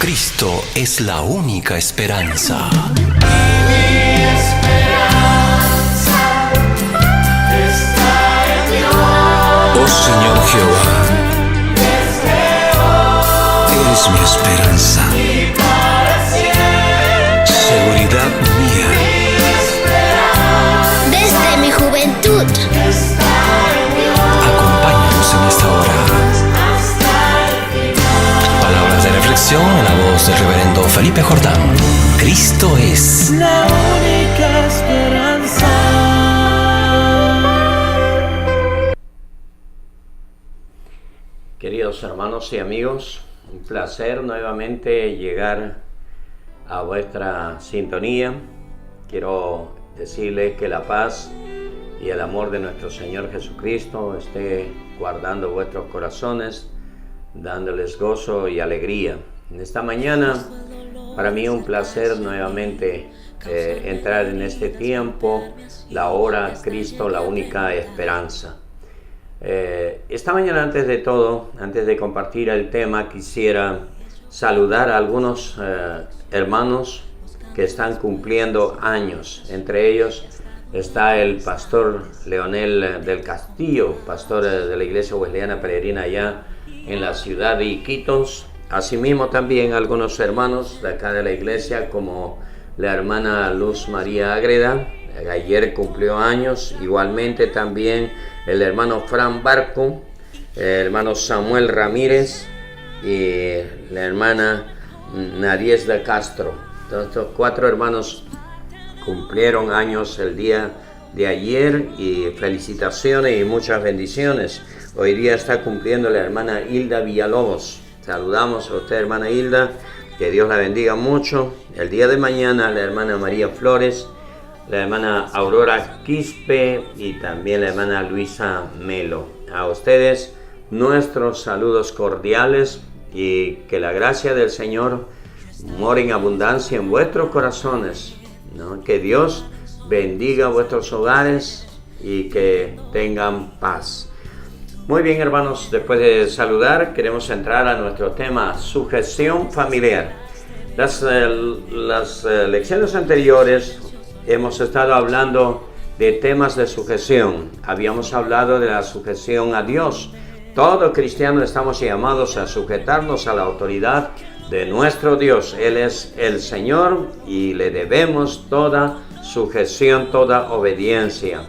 Cristo es la única esperanza. Mi esperanza está en Dios. Oh Señor Jehová, eres mi esperanza, Y para siempre seguridad mía. Desde mi juventud, está en Dios Acompáñanos en esta hora. hasta el final. Palabras de reflexión en la voz del reverendo Felipe Jordán. Cristo es. La única esperanza. Queridos hermanos y amigos, un placer nuevamente llegar a vuestra sintonía. Quiero decirles que la paz y el amor de nuestro Señor Jesucristo esté guardando vuestros corazones, dándoles gozo y alegría. En esta mañana, para mí es un placer nuevamente entrar en este tiempo, la hora Cristo, la única esperanza. Esta mañana, antes de todo, antes de compartir el tema, quisiera saludar a algunos hermanos que están cumpliendo años. Entre ellos está el pastor Leonel del Castillo, pastor de la Iglesia Wesleyana Peregrina allá en la ciudad de Iquitos. Asimismo también algunos hermanos de acá de la iglesia, como la hermana Luz María Ágreda, ayer cumplió años. Igualmente también el hermano Fran Barco, el hermano Samuel Ramírez y la hermana Nadies de Castro. Entonces, estos 4 hermanos cumplieron años el día de ayer, y felicitaciones y muchas bendiciones. Hoy día está cumpliendo la hermana Hilda Villalobos. Saludamos a usted, hermana Hilda, que Dios la bendiga mucho. El día de mañana la hermana María Flores, la hermana Aurora Quispe y también la hermana Luisa Melo. A ustedes nuestros saludos cordiales, y que la gracia del Señor more en abundancia en vuestros corazones, ¿no? Que Dios bendiga vuestros hogares y que tengan paz. Muy bien, hermanos, después de saludar, queremos entrar a nuestro tema, sujeción familiar. Las lecciones anteriores hemos estado hablando de temas de sujeción. Habíamos hablado de la sujeción a Dios. Todo cristiano estamos llamados a sujetarnos a la autoridad de nuestro Dios. Él es el Señor y le debemos toda sujeción, toda obediencia.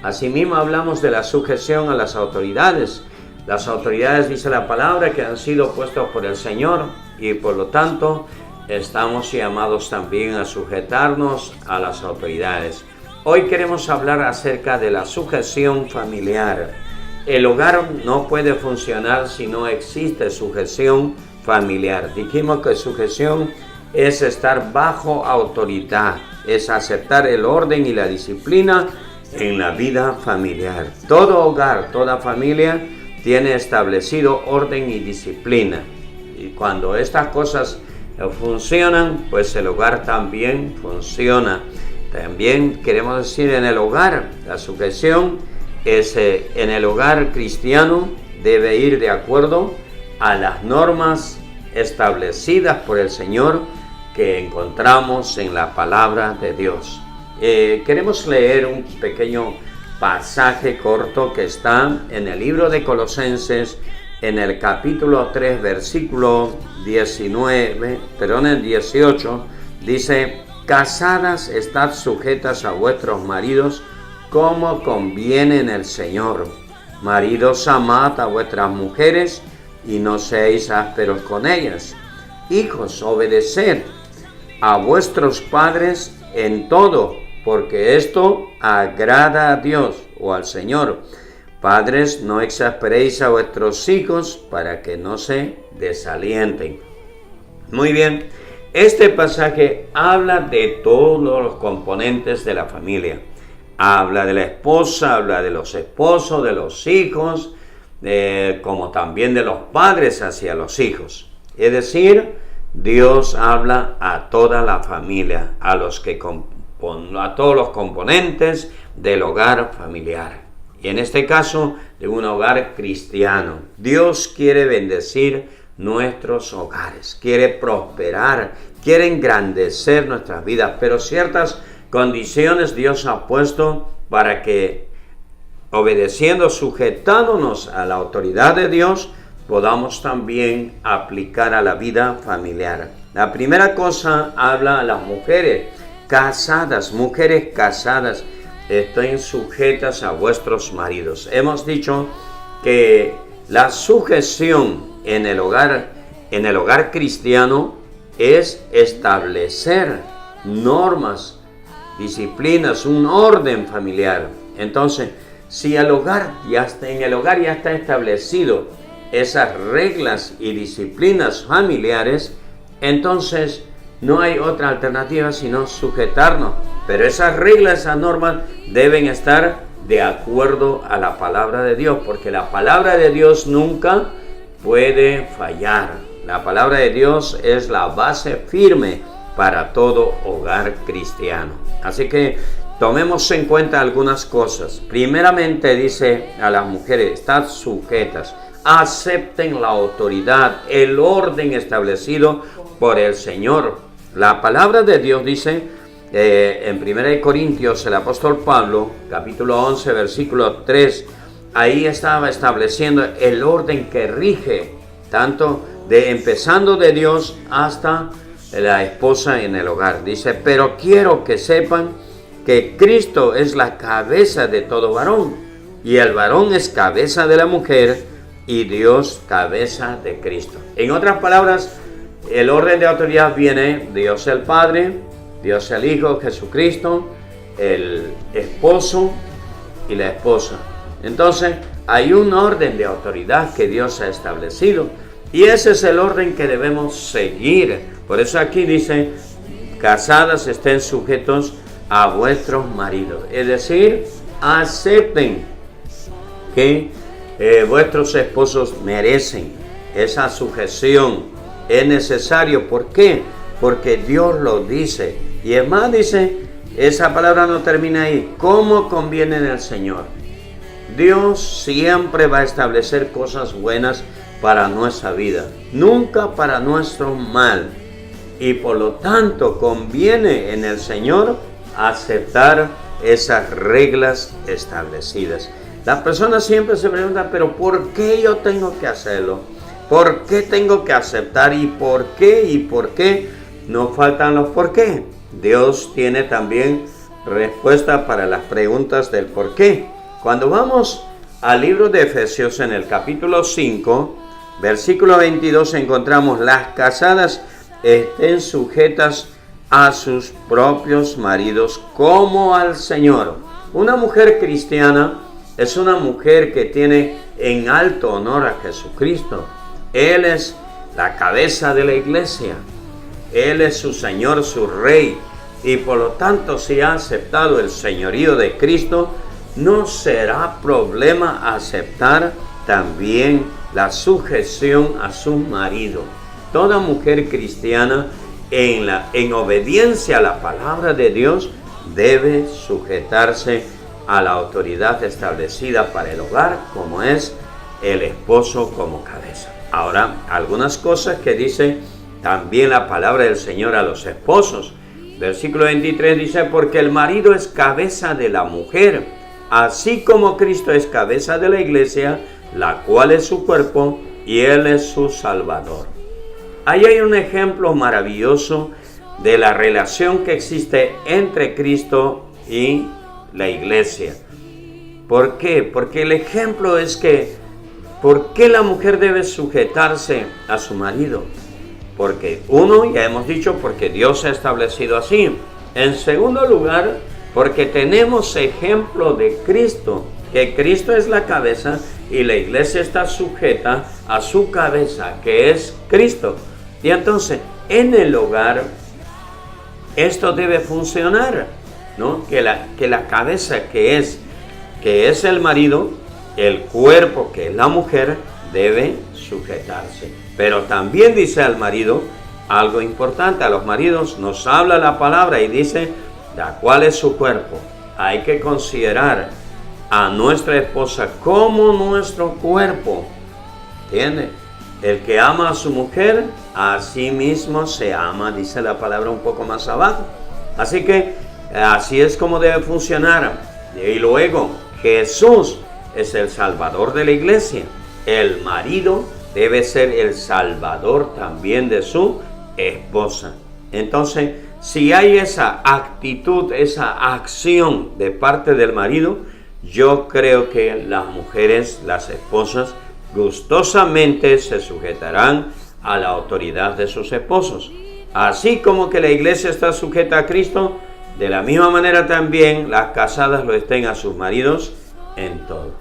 Asimismo hablamos de la sujeción a las autoridades. Las autoridades, dice la palabra, que han sido puestos por el Señor, y por lo tanto estamos llamados también a sujetarnos a las autoridades. Hoy queremos hablar acerca de la sujeción familiar. El hogar no puede funcionar si no existe sujeción familiar. Dijimos que sujeción es estar bajo autoridad, es aceptar el orden y la disciplina en la vida familiar. Todo hogar, toda familia tiene establecido orden y disciplina. Y cuando estas cosas funcionan, pues el hogar también funciona. También queremos decir, en el hogar, la sujeción es en el hogar cristiano debe ir de acuerdo a las normas establecidas por el Señor que encontramos en la palabra de Dios. Queremos leer un pequeño pasaje corto que está en el libro de Colosenses, en el capítulo 3, versículo 18, dice: casadas, estad sujetas a vuestros maridos como conviene en el Señor. Maridos, amad a vuestras mujeres y no seáis ásperos con ellas. Hijos, obedeced a vuestros padres en todo, porque esto agrada a Dios o al Señor. Padres, no exasperéis a vuestros hijos para que no se desalienten. Muy bien, este pasaje habla de todos los componentes de la familia. Habla de la esposa, habla de los esposos, de los hijos, como también de los padres hacia los hijos. Es decir, Dios habla a toda la familia, a todos los componentes del hogar familiar. Y en este caso, de un hogar cristiano. Dios quiere bendecir nuestros hogares, quiere prosperar, quiere engrandecer nuestras vidas, pero ciertas condiciones Dios ha puesto para que, obedeciendo, sujetándonos a la autoridad de Dios, podamos también aplicar a la vida familiar. La primera cosa habla a las mujeres casadas, estén sujetas a vuestros maridos. Hemos dicho que la sujeción en el hogar cristiano es establecer normas, disciplinas, un orden familiar. Entonces, si en el hogar ya está establecido esas reglas y disciplinas familiares, entonces no hay otra alternativa sino sujetarnos. Pero esas reglas, esas normas deben estar de acuerdo a la palabra de Dios, porque la palabra de Dios nunca puede fallar. La palabra de Dios es la base firme para todo hogar cristiano. Así que tomemos en cuenta algunas cosas. Primeramente dice a las mujeres, estad sujetas, acepten la autoridad, el orden establecido por el Señor. La palabra de Dios dice en 1 Corintios, el apóstol Pablo, capítulo 11, versículo 3, ahí estaba estableciendo el orden que rige, tanto empezando de Dios hasta la esposa en el hogar. Dice, pero quiero que sepan que Cristo es la cabeza de todo varón, y el varón es cabeza de la mujer, y Dios cabeza de Cristo. En otras palabras, el orden de autoridad viene Dios el Padre, Dios el Hijo, Jesucristo, el esposo y la esposa. Entonces, hay un orden de autoridad que Dios ha establecido, y ese es el orden que debemos seguir. Por eso aquí dice, casadas estén sujetos a vuestros maridos. Es decir, acepten que vuestros esposos merecen esa sujeción. Es necesario. ¿Por qué? Porque Dios lo dice. Y es más, dice, esa palabra no termina ahí. ¿Cómo conviene en el Señor? Dios siempre va a establecer cosas buenas para nuestra vida, nunca para nuestro mal. Y por lo tanto conviene en el Señor aceptar esas reglas establecidas. Las personas siempre se preguntan, pero ¿por qué yo tengo que hacerlo? ¿Por qué tengo que aceptar? ¿Y por qué? ¿Y por qué? No faltan los por qué. Dios tiene también respuesta para las preguntas del por qué. Cuando vamos al libro de Efesios en el capítulo 5, versículo 22, encontramos: las casadas estén sujetas a sus propios maridos como al Señor. Una mujer cristiana es una mujer que tiene en alto honor a Jesucristo. Él es la cabeza de la iglesia. Él es su Señor, su Rey. Y por lo tanto, si ha aceptado el señorío de Cristo, no será problema aceptar también la sujeción a su marido. Toda mujer cristiana en obediencia a la palabra de Dios debe sujetarse a la autoridad establecida para el hogar, como es el esposo como cabeza. Ahora, algunas cosas que dice también la palabra del Señor a los esposos. Versículo 23 dice: porque el marido es cabeza de la mujer, así como Cristo es cabeza de la iglesia, la cual es su cuerpo, y Él es su Salvador. Ahí hay un ejemplo maravilloso de la relación que existe entre Cristo y la iglesia. ¿Por qué? Porque el ejemplo es que, ¿por qué la mujer debe sujetarse a su marido? Porque uno, ya hemos dicho, porque Dios ha establecido así. En segundo lugar, porque tenemos ejemplo de Cristo, que Cristo es la cabeza y la iglesia está sujeta a su cabeza, que es Cristo. Y entonces, en el hogar, esto debe funcionar, ¿no? Que la cabeza que es el marido, el cuerpo que es la mujer, debe sujetarse. Pero también dice al marido algo importante. A los maridos nos habla la palabra y dice: ¿la cual es su cuerpo? Hay que considerar a nuestra esposa como nuestro cuerpo, ¿entiende? El que ama a su mujer, a sí mismo se ama, dice la palabra un poco más abajo. Así que así es como debe funcionar. Y luego, Jesús es el Salvador de la iglesia. El marido debe ser el Salvador también de su esposa. Entonces, si hay esa actitud, esa acción de parte del marido, yo creo que las mujeres, las esposas, gustosamente se sujetarán a la autoridad de sus esposos. Así como que la iglesia está sujeta a Cristo, de la misma manera también las casadas lo estén a sus maridos en todo.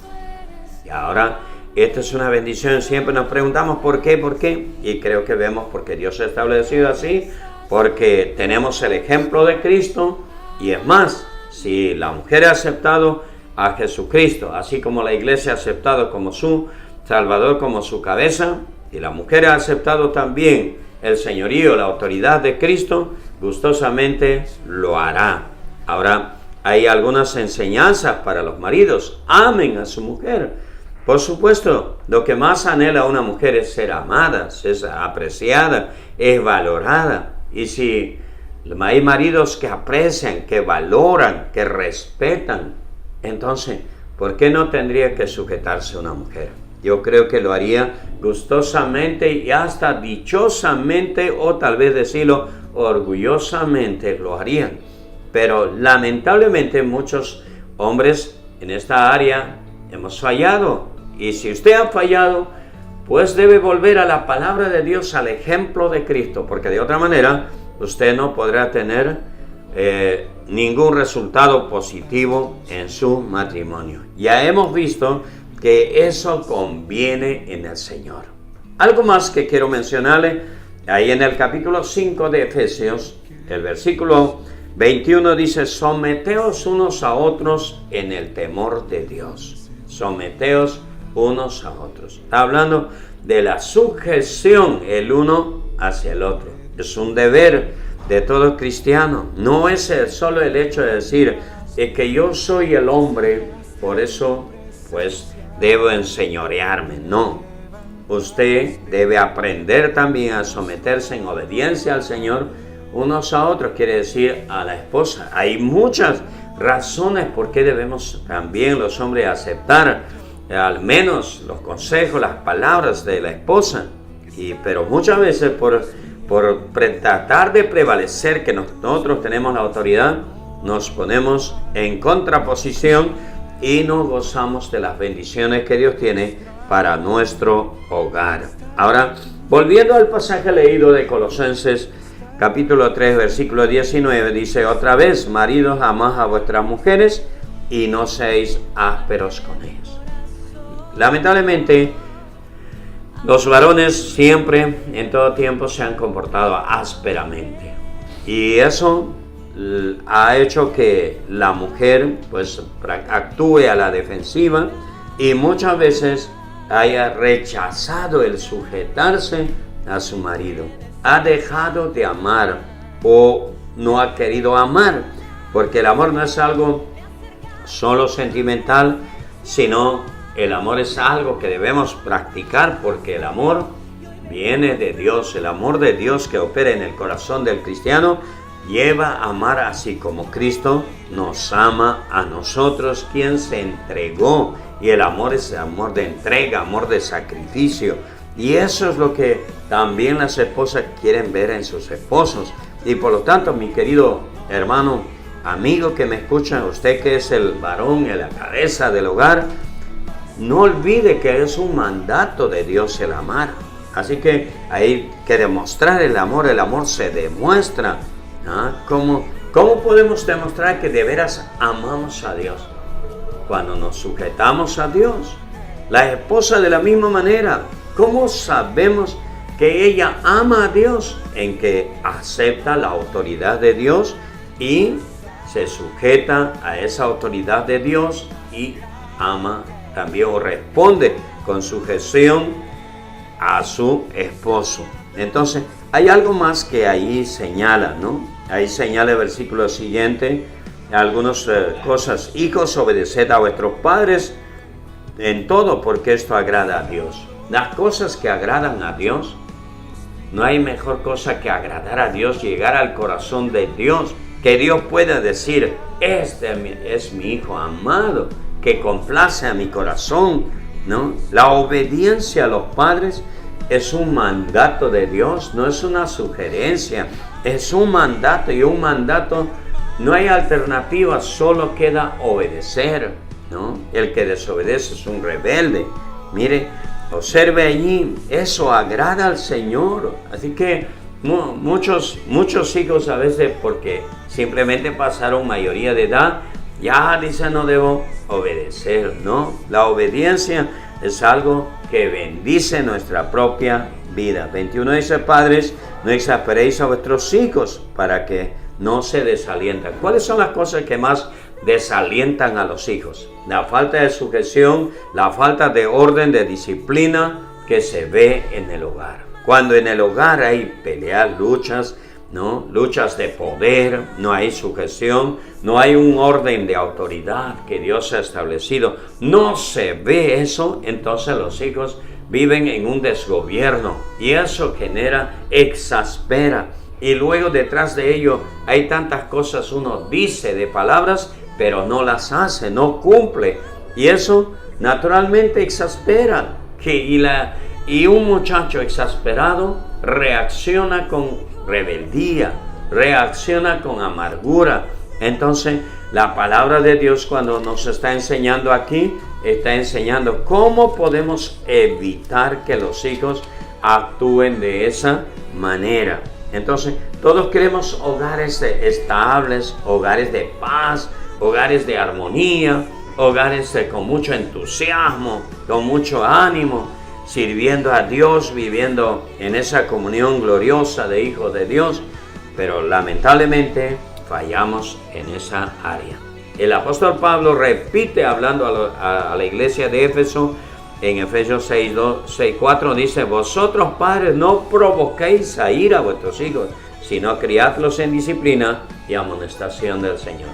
Y ahora, esta es una bendición. Siempre nos preguntamos por qué, y creo que vemos porque Dios ha establecido así, porque tenemos el ejemplo de Cristo, y es más, si la mujer ha aceptado a Jesucristo, así como la iglesia ha aceptado como su Salvador, como su cabeza, y la mujer ha aceptado también el señorío, la autoridad de Cristo, gustosamente lo hará. Ahora, hay algunas enseñanzas para los maridos. Amen a su mujer. Por supuesto, lo que más anhela una mujer es ser amada, es apreciada, es valorada. Y si hay maridos que aprecian, que valoran, que respetan, entonces, ¿por qué no tendría que sujetarse a una mujer? Yo creo que lo haría gustosamente y hasta dichosamente, o tal vez decirlo orgullosamente lo harían. Pero lamentablemente muchos hombres en esta área hemos fallado. Y si usted ha fallado, pues debe volver a la palabra de Dios, al ejemplo de Cristo, porque de otra manera usted no podrá tener ningún resultado positivo en su matrimonio. Ya hemos visto que eso conviene en el Señor. Algo más que quiero mencionarle, ahí en el capítulo 5 de Efesios, el versículo 21 dice: someteos unos a otros en el temor de Dios. Someteos unos a otros. Está hablando de la sujeción el uno hacia el otro. Es un deber de todo cristiano. No es solo el hecho de decir que yo soy el hombre, por eso pues debo enseñorearme. No. Usted debe aprender también a someterse en obediencia al Señor unos a otros, quiere decir a la esposa. Hay muchas razones por qué debemos también los hombres aceptar al menos los consejos, las palabras de la esposa. Pero muchas veces por tratar de prevalecer que nosotros tenemos la autoridad, nos ponemos en contraposición y no gozamos de las bendiciones que Dios tiene para nuestro hogar. Ahora, volviendo al pasaje leído de Colosenses capítulo 3, versículo 19, dice: otra vez, maridos, amad a vuestras mujeres y no seáis ásperos con ellas. Lamentablemente, los varones siempre, en todo tiempo, se han comportado ásperamente. Y eso ha hecho que la mujer pues actúe a la defensiva y muchas veces haya rechazado el sujetarse a su marido. Ha dejado de amar o no ha querido amar, porque el amor no es algo solo sentimental, sino el amor es algo que debemos practicar, porque el amor viene de Dios. El amor de Dios que opera en el corazón del cristiano lleva a amar así como Cristo nos ama a nosotros, quien se entregó. Y el amor es amor de entrega, amor de sacrificio. Y eso es lo que también las esposas quieren ver en sus esposos. Y por lo tanto, mi querido hermano, amigo que me escucha, usted que es el varón y la cabeza del hogar, no olvide que es un mandato de Dios el amar. Así que hay que demostrar el amor se demuestra. ¿Cómo podemos demostrar que de veras amamos a Dios? Cuando nos sujetamos a Dios. La esposa de la misma manera. ¿Cómo sabemos que ella ama a Dios? En que acepta la autoridad de Dios y se sujeta a esa autoridad de Dios y ama también o responde con sujeción a su esposo. Entonces, hay algo más que ahí señala, ¿no? Ahí señala el versículo siguiente, algunas cosas. Hijos, obedeced a vuestros padres en todo, porque esto agrada a Dios. las cosas que agradan a Dios. No hay mejor cosa que agradar a Dios, llegar al corazón de Dios, que Dios pueda decir, este es mi hijo amado, que complace a mi corazón, ¿no? La obediencia a los padres es un mandato de Dios, no es una sugerencia, es un mandato, y un mandato no hay alternativa, solo queda obedecer, ¿no? El que desobedece es un rebelde. Mire, observe allí, eso agrada al Señor. Así que muchos hijos a veces, porque simplemente pasaron mayoría de edad, ya dicen no debo obedecer, ¿no? La obediencia es algo que bendice nuestra propia vida. 21 dice, padres, no exasperéis a vuestros hijos para que no se desalienten. ¿Cuáles son las cosas que más desalientan a los hijos? La falta de sujeción, la falta de orden, de disciplina que se ve en el hogar. Cuando en el hogar hay peleas, luchas, ¿no? Luchas de poder, no hay sujeción, no hay un orden de autoridad que Dios ha establecido, no se ve eso, entonces los hijos viven en un desgobierno y eso exaspera. Y luego detrás de ello hay tantas cosas uno dice de palabras, pero no las hace, no cumple. Y eso naturalmente exaspera. Y un muchacho exasperado reacciona con rebeldía, reacciona con amargura. Entonces la palabra de Dios, cuando nos está enseñando aquí, está enseñando cómo podemos evitar que los hijos actúen de esa manera. Entonces, todos queremos hogares estables, hogares de paz, hogares de armonía, hogares con mucho entusiasmo, con mucho ánimo, sirviendo a Dios, viviendo en esa comunión gloriosa de hijos de Dios, pero lamentablemente fallamos en esa área. El apóstol Pablo repite hablando a la iglesia de Éfeso, en Efesios 6:4 dice, vosotros padres no provoquéis a ira a vuestros hijos, sino criadlos en disciplina y amonestación del Señor.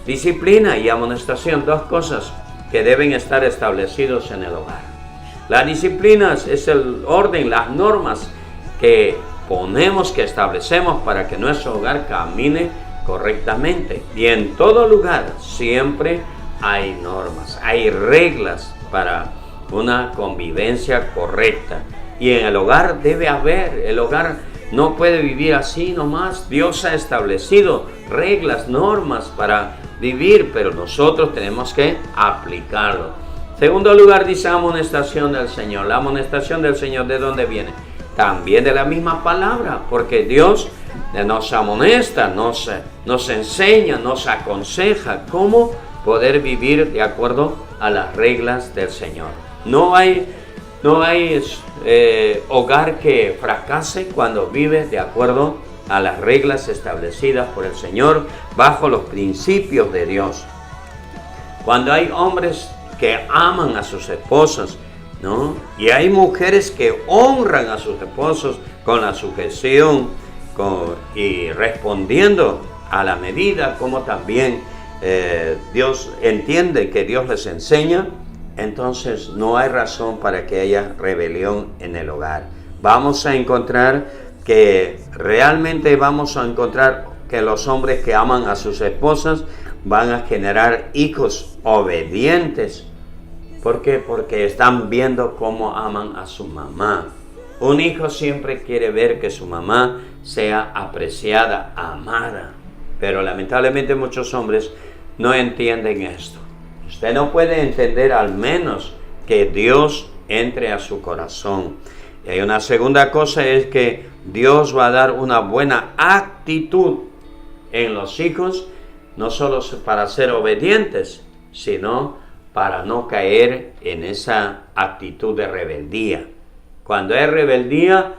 Disciplina y amonestación, dos cosas que deben estar establecidos en el hogar. La disciplina es el orden, las normas que ponemos, que establecemos para que nuestro hogar camine correctamente. Y en todo lugar siempre hay normas, hay reglas para una convivencia correcta. Y en el hogar debe haber, el hogar no puede vivir así nomás. Dios ha establecido reglas, normas para vivir, pero nosotros tenemos que aplicarlo. Segundo lugar, dice amonestación del Señor. La amonestación del Señor, ¿de dónde viene? También de la misma palabra, porque Dios nos amonesta, nos enseña, nos aconseja cómo poder vivir de acuerdo a las reglas del Señor. No hay hogar que fracase cuando vive de acuerdo a las reglas establecidas por el Señor bajo los principios de Dios. Cuando hay hombres que aman a sus esposas, ¿no? Y hay mujeres que honran a sus esposos con la sujeción y respondiendo a la medida como también Dios entiende que Dios les enseña, entonces no hay razón para que haya rebelión en el hogar. Vamos a encontrar que los hombres que aman a sus esposas van a generar hijos obedientes. ¿Por qué? Porque están viendo cómo aman a su mamá. Un hijo siempre quiere ver que su mamá sea apreciada, amada. Pero lamentablemente muchos hombres no entienden esto. Usted no puede entender al menos que Dios entre a su corazón. Y hay una segunda cosa, es que Dios va a dar una buena actitud en los hijos, no solo para ser obedientes, sino para no caer en esa actitud de rebeldía. Cuando hay rebeldía,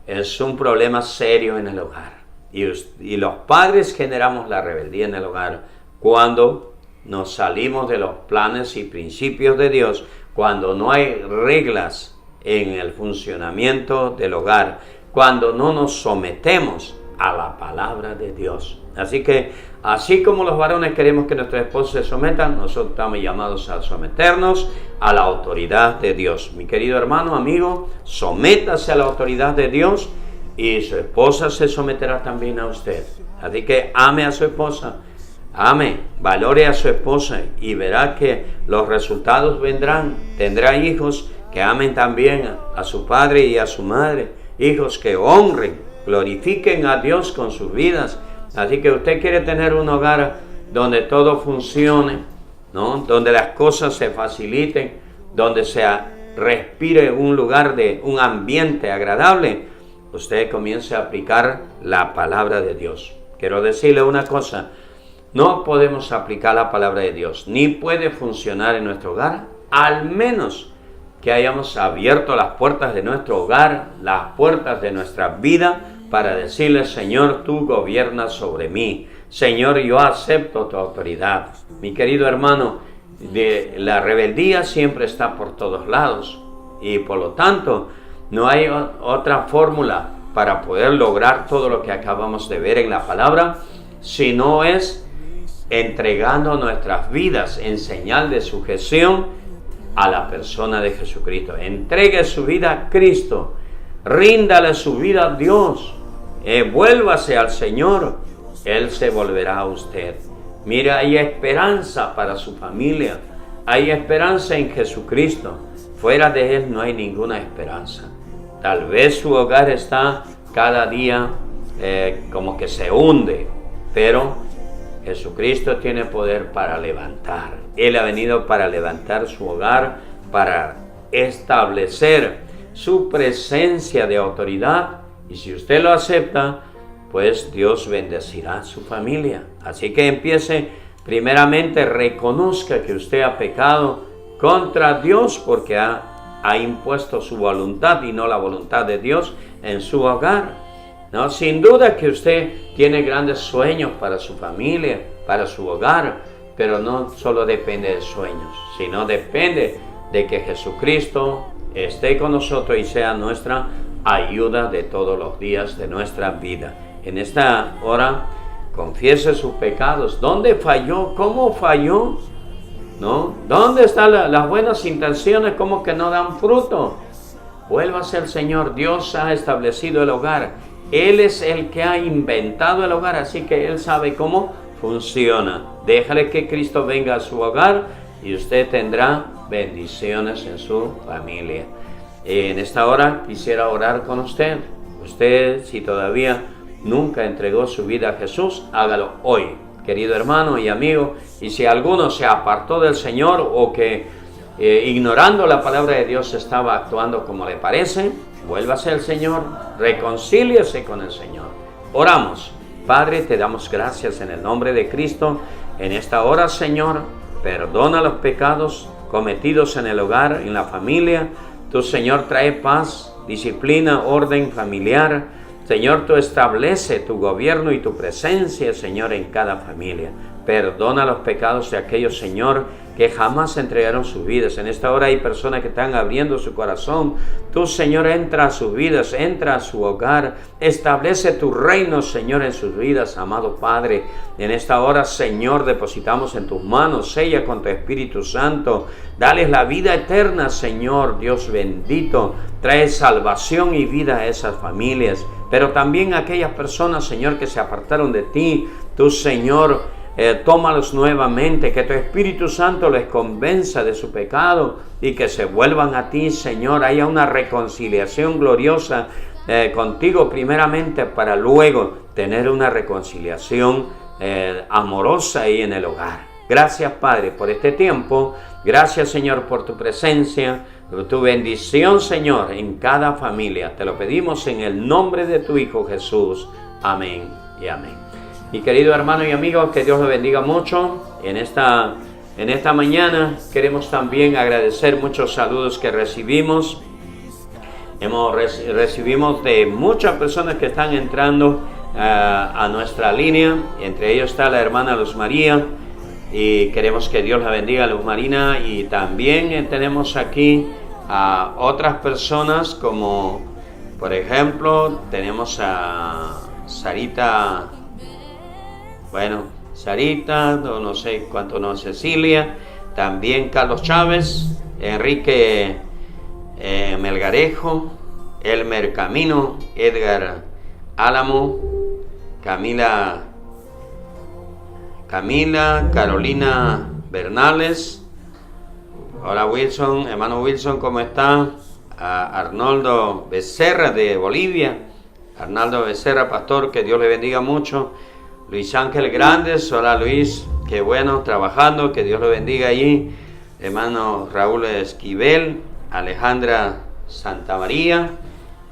es un problema serio en el hogar. Y los padres generamos la rebeldía en el hogar cuando nos salimos de los planes y principios de Dios, cuando no hay reglas en el funcionamiento del hogar, cuando no nos sometemos a la palabra de Dios. Así que, así como los varones queremos que nuestros esposos se sometan, nosotros estamos llamados a someternos a la autoridad de Dios. Mi querido hermano, amigo, sométase a la autoridad de Dios y su esposa se someterá también a usted. Así que ame a su esposa, ame, valore a su esposa y verá que los resultados vendrán. Tendrá hijos que amen también a su padre y a su madre, hijos que honren, glorifiquen a Dios con sus vidas. Así que usted quiere tener un hogar donde todo funcione, ¿no? Donde las cosas se faciliten, donde se respire un lugar de un ambiente agradable. Usted comience a aplicar la palabra de Dios. Quiero decirle una cosa, no podemos aplicar la palabra de Dios, ni puede funcionar en nuestro hogar, al menos que hayamos abierto las puertas de nuestro hogar, las puertas de nuestra vida, para decirle: Señor, tú gobiernas sobre mí. Señor, yo acepto tu autoridad. Mi querido hermano, la rebeldía siempre está por todos lados y por lo tanto no hay otra fórmula para poder lograr todo lo que acabamos de ver en la palabra, si no es entregando nuestras vidas en señal de sujeción a la persona de Jesucristo. Entregue su vida a Cristo, ríndale su vida a Dios, vuélvase al Señor, Él se volverá a usted. Mira, hay esperanza para su familia, hay esperanza en Jesucristo. Fuera de Él no hay ninguna esperanza. Tal vez su hogar está cada día como que se hunde, pero Jesucristo tiene poder para levantar. Él ha venido para levantar su hogar, para establecer su presencia de autoridad. Y si usted lo acepta, pues Dios bendecirá su familia. Así que empiece, primeramente reconozca que usted ha pecado contra Dios porque ha impuesto su voluntad y no la voluntad de Dios en su hogar. No, sin duda que usted tiene grandes sueños para su familia, para su hogar, pero no solo depende de sueños, sino depende de que Jesucristo esté con nosotros y sea nuestra ayuda de todos los días de nuestra vida. En esta hora, confiese sus pecados. ¿Dónde falló? ¿Cómo falló? ¿No? ¿Dónde están las buenas intenciones? ¿Cómo que no dan fruto? Vuélvase al Señor. Dios ha establecido el hogar. Él es el que ha inventado el hogar, así que Él sabe cómo funciona. Déjale que Cristo venga a su hogar y usted tendrá bendiciones en su familia. En esta hora quisiera orar con usted. Usted, si todavía nunca entregó su vida a Jesús, hágalo hoy, querido hermano y amigo. Y si alguno se apartó del Señor o que ignorando la palabra de Dios estaba actuando como le parece, vuélvase al Señor, reconcíliese con el Señor. Oramos. Padre, te damos gracias en el nombre de Cristo. En esta hora, Señor, perdona los pecados cometidos en el hogar, en la familia. Tú, Señor, trae paz, disciplina, orden familiar. Señor, tú establece tu gobierno y tu presencia, Señor, en cada familia. Perdona los pecados de aquellos, Señor, que jamás entregaron sus vidas. En esta hora hay personas que están abriendo su corazón. Tú, Señor, entra a sus vidas, entra a su hogar. Establece tu reino, Señor, en sus vidas, amado Padre. En esta hora, Señor, depositamos en tus manos, sella con tu Espíritu Santo. Dales la vida eterna, Señor, Dios bendito. Trae salvación y vida a esas familias. Pero también a aquellas personas, Señor, que se apartaron de ti. Tú, Señor, tómalos nuevamente, que tu Espíritu Santo les convenza de su pecado y que se vuelvan a ti, Señor. Haya una reconciliación gloriosa contigo primeramente, para luego tener una reconciliación amorosa ahí en el hogar. Gracias, Padre, por este tiempo. Gracias, Señor, por tu presencia, por tu bendición, Señor, en cada familia. Te lo pedimos en el nombre de tu Hijo Jesús. Amén y amén. Mi querido hermano y amigo, que Dios lo bendiga mucho. En esta mañana queremos también agradecer muchos saludos que recibimos. Recibimos de muchas personas que están entrando a nuestra línea. Entre ellos está la hermana Luz María. Y queremos que Dios la bendiga, Luz Marina. Y también tenemos aquí a otras personas como, por ejemplo, tenemos a Sarita, bueno, Sarita, no sé cuánto no, Cecilia, también Carlos Chávez, Enrique Melgarejo, Elmer Camino, Edgar Álamo, Camila, Carolina Bernales. Hola Wilson, hermano Wilson, ¿cómo está? Arnoldo Becerra de Bolivia. Arnaldo Becerra, pastor, que Dios le bendiga mucho. Luis Ángel Grandes, hola Luis, qué bueno, trabajando, que Dios lo bendiga allí. Hermano Raúl Esquivel, Alejandra Santamaría.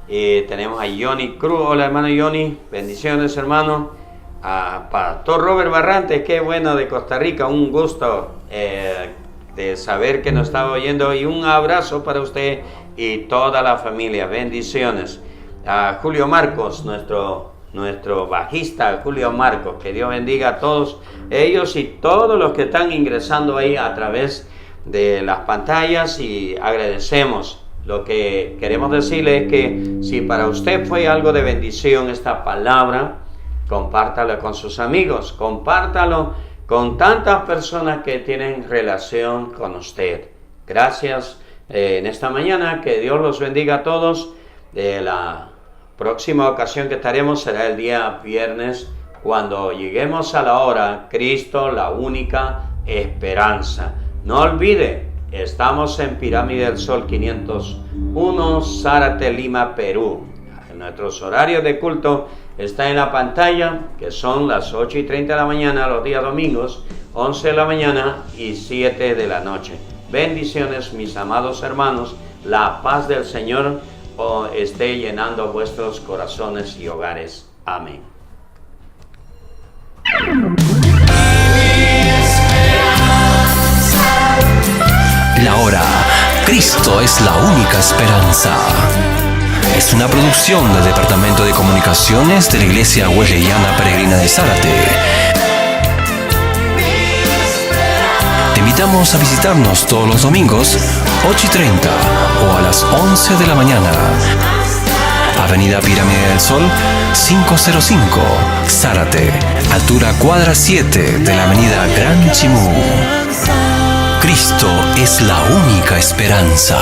Tenemos a Johnny Cruz, hola hermano Johnny, bendiciones hermano. A pastor Robert Barrantes, qué bueno, de Costa Rica, un gusto de saber que nos estaba oyendo, y un abrazo para usted y toda la familia, bendiciones. A Julio Marcos, nuestro bajista Julio Marcos, que Dios bendiga a todos ellos y todos los que están ingresando ahí a través de las pantallas, y agradecemos. Lo que queremos decirle es que si para usted fue algo de bendición esta palabra, compártalo con sus amigos, compártalo con tantas personas que tienen relación con usted. Gracias en esta mañana, que Dios los bendiga a todos. La próxima ocasión que estaremos será el día viernes, cuando lleguemos a la hora. Cristo, la única esperanza. No olvide, estamos en Pirámide del Sol 501, Zárate, Lima, Perú. Nuestros horarios de culto están en la pantalla, que son las 8:30 de la mañana los días domingos, 11 de la mañana y 7 de la noche. Bendiciones, mis amados hermanos. La paz del Señor esté llenando vuestros corazones y hogares. Amén. La hora. Cristo es la única esperanza. Es una producción del Departamento de Comunicaciones de la Iglesia Wesleyana Peregrina de Zárate. Te invitamos a visitarnos todos los domingos, 8:30 o a las 11 de la mañana. Avenida Pirámide del Sol, 505, Zárate, altura cuadra 7 de la avenida Gran Chimú. Cristo es la única esperanza.